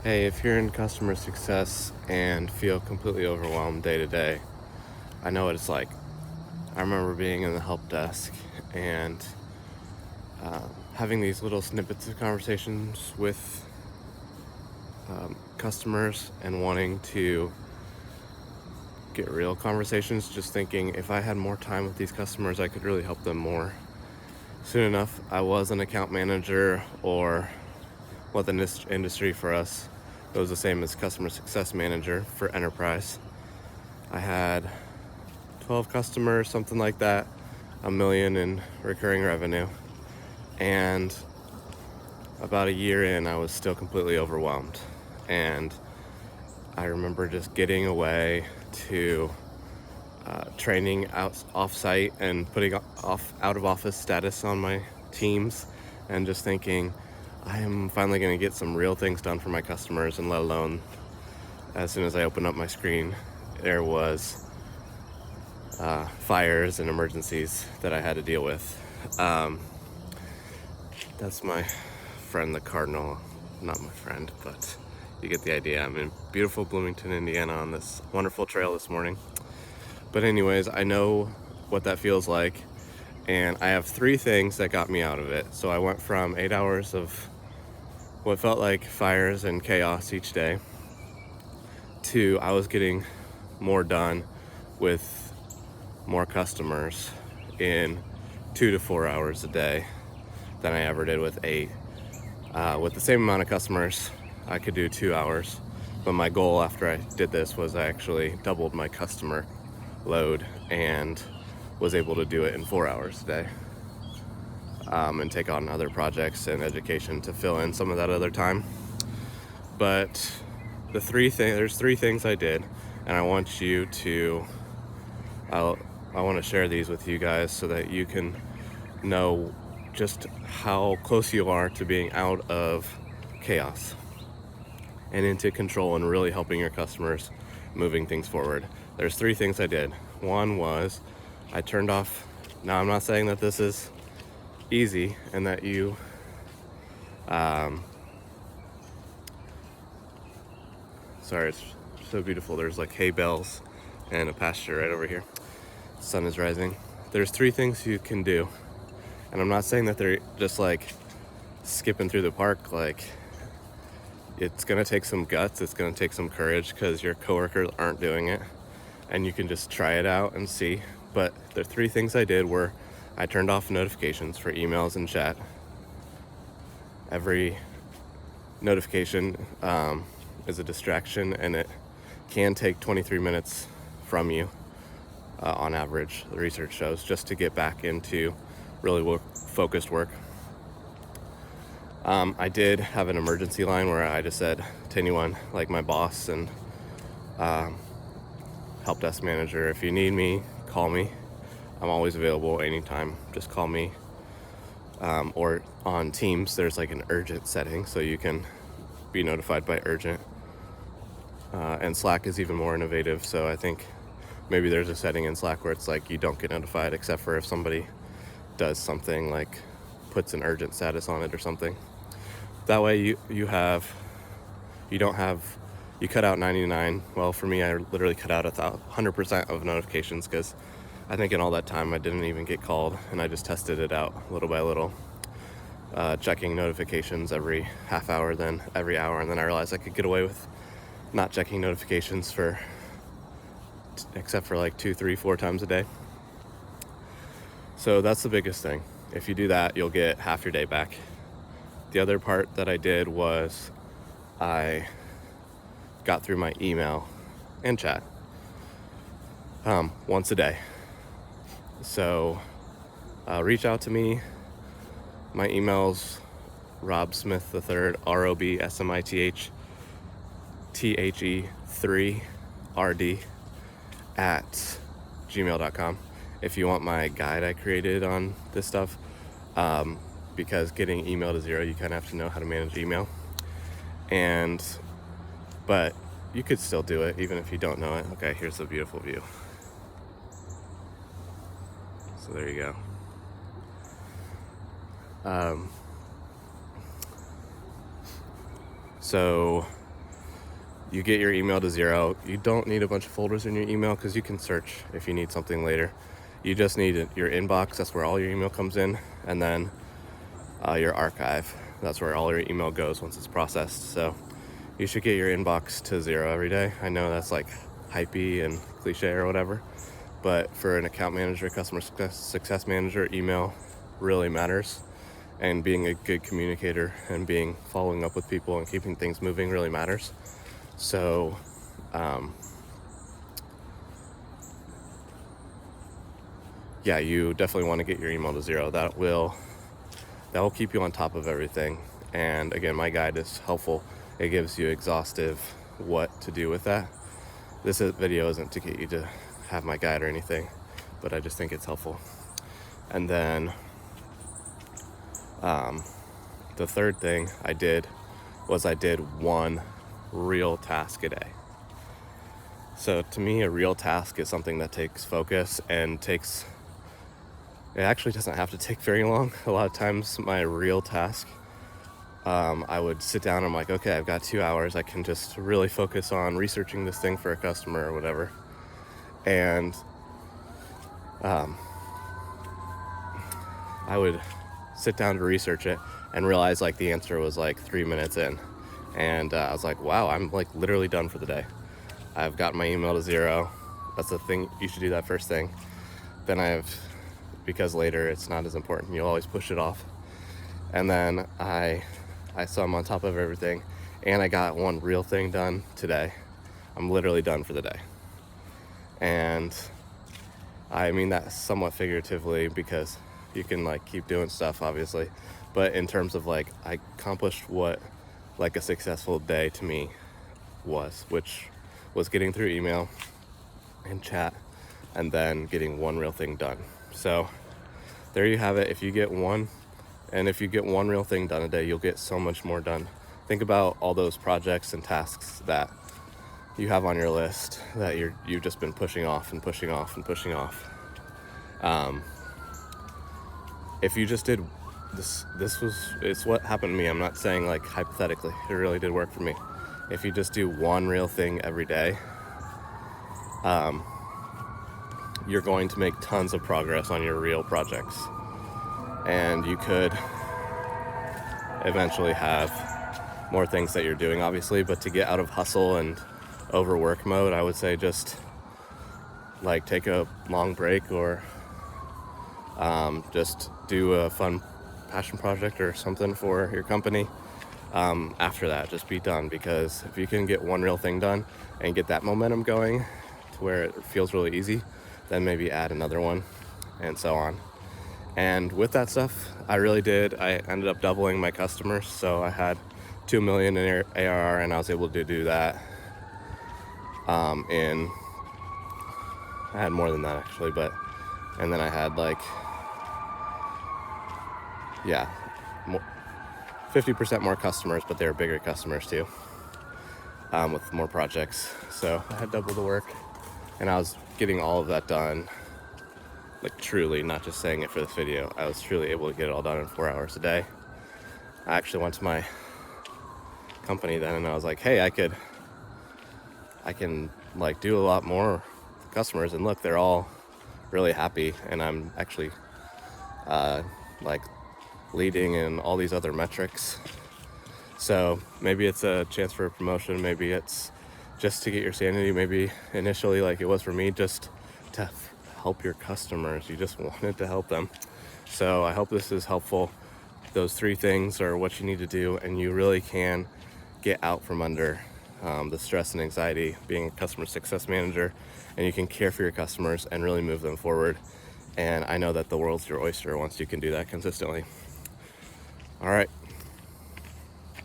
Hey, if you're in customer success and feel completely overwhelmed day to day, I know what it's like. I remember being in the help desk and having these little snippets of conversations with customers and wanting to get real conversations, just thinking if I had more time with these customers, I could really help them more. Soon enough, I was an account manager, or what the industry for us, it was the same as customer success manager for enterprise. I had 12 customers, something like that, a million in recurring revenue. And about a year in, I was still completely overwhelmed. And I remember just getting away to training off site and putting off out of office status on my teams, and just thinking, I am finally going to get some real things done for my customers. And let alone, as soon as I opened up my screen, there was fires and emergencies that I had to deal with. That's my friend, the Cardinal. Not my friend, but you get the idea. I'm in beautiful Bloomington, Indiana on this wonderful trail this morning. But anyways, I know what that feels like, and I have three things that got me out of it. So I went from 8 hours of what felt like fires and chaos each day to I was getting more done with more customers in 2 to 4 hours a day than I ever did with 8. With the same amount of customers, I could do 2 hours. But my goal after I did this was I actually doubled my customer load and was able to do it in 4 hours a day, and take on other projects and education to fill in some of that other time. But there's three things I did, and I want to share these with you guys so that you can know just how close you are to being out of chaos and into control and really helping your customers moving things forward. There's three things I did. One was I turned off. Now, I'm not saying that this is easy and that you sorry, it's so beautiful. There's like hay bales and a pasture right over here. The sun is rising. There's three things you can do, and I'm not saying that they're just like skipping through the park. Like, it's gonna take some guts, it's gonna take some courage, because your coworkers aren't doing it, and you can just try it out and see. But the three things I did were I turned off notifications for emails and chat. Every notification is a distraction, and it can take 23 minutes from you on average, the research shows, just to get back into really focused work. I did have an emergency line where I just said to anyone, like my boss and help desk manager, if you need me, call me. I'm always available anytime. Just call me. Or on Teams, there's like an urgent setting, so you can be notified by urgent. And Slack is even more innovative, so I think maybe there's a setting in Slack where it's like you don't get notified except for if somebody does something, like puts an urgent status on it or something. That way you cut out 99. Well, for me, I literally cut out 100% of notifications, because I think in all that time I didn't even get called, and I just tested it out little by little, checking notifications every half hour, then every hour, and then I realized I could get away with not checking notifications except for like 2, 3, 4 times a day. So that's the biggest thing. If you do that, you'll get half your day back. The other part that I did was I got through my email and chat once a day. So reach out to me. My email's Rob Smith the third, ROBSMITH THE 3RD at gmail.com if you want my guide I created on this stuff, because getting email to zero, you kind of have to know how to manage email. But you could still do it even if you don't know it. Okay, here's a beautiful view. So there you go. So you get your email to 0. You don't need a bunch of folders in your email because you can search if you need something later. You just need your inbox. That's where all your email comes in. And then your archive. That's where all your email goes once it's processed. So you should get your inbox to 0 every day. I know that's like hypey and cliche or whatever, but for an account manager, customer success manager, email really matters. And being a good communicator and following up with people and keeping things moving really matters. So, yeah, you definitely want to get your email to 0. That will keep you on top of everything. And again, my guide is helpful. It gives you exhaustive what to do with that. This video isn't to get you to have my guide or anything, but I just think it's helpful. And then the third thing I did was I did one real task a day. So to me, a real task is something that takes focus and it actually doesn't have to take very long. A lot of times my real task, I would sit down and I'm like, okay, I've got 2 hours. I can just really focus on researching this thing for a customer or whatever. And I would sit down to research it and realize like the answer was like 3 minutes in. And I was like, wow, I'm like literally done for the day. I've got my email to 0. That's the thing. You should do that first thing. Then because later it's not as important. You'll always push it off. And then so I'm on top of everything, and I got one real thing done today. I'm literally done for the day. And I mean that somewhat figuratively because you can like keep doing stuff obviously, but in terms of like I accomplished what like a successful day to me was, which was getting through email and chat and then getting one real thing done. So there you have it. If you get one real thing done a day, you'll get so much more done. Think about all those projects and tasks that you have on your list that you've just been pushing off and pushing off and pushing off. If you just did it's what happened to me. I'm not saying like hypothetically, it really did work for me. If you just do one real thing every day, you're going to make tons of progress on your real projects. And you could eventually have more things that you're doing, obviously, but to get out of hustle and overwork mode, I would say just like take a long break or just do a fun passion project or something for your company. After that, just be done, because if you can get one real thing done and get that momentum going to where it feels really easy, then maybe add another one and so on. And with that stuff, I ended up doubling my customers. So I had 2 million in ARR, and I was able to do that I had more than that actually, and then I had like 50% more customers, but they were bigger customers too, with more projects. So I had double the work, and I was getting all of that done, like truly, not just saying it for this video. I was truly able to get it all done in 4 hours a day. I actually went to my company then and I was like, hey, I can like do a lot more with customers, and look, they're all really happy, and I'm actually like leading in all these other metrics. So maybe it's a chance for a promotion, maybe it's just to get your sanity, maybe initially like it was for me, just to help your customers. You just wanted to help them. So I hope this is helpful. Those 3 things are what you need to do, and you really can get out from under the stress and anxiety being a customer success manager, and you can care for your customers and really move them forward. And I know that the world's your oyster once you can do that consistently. All right,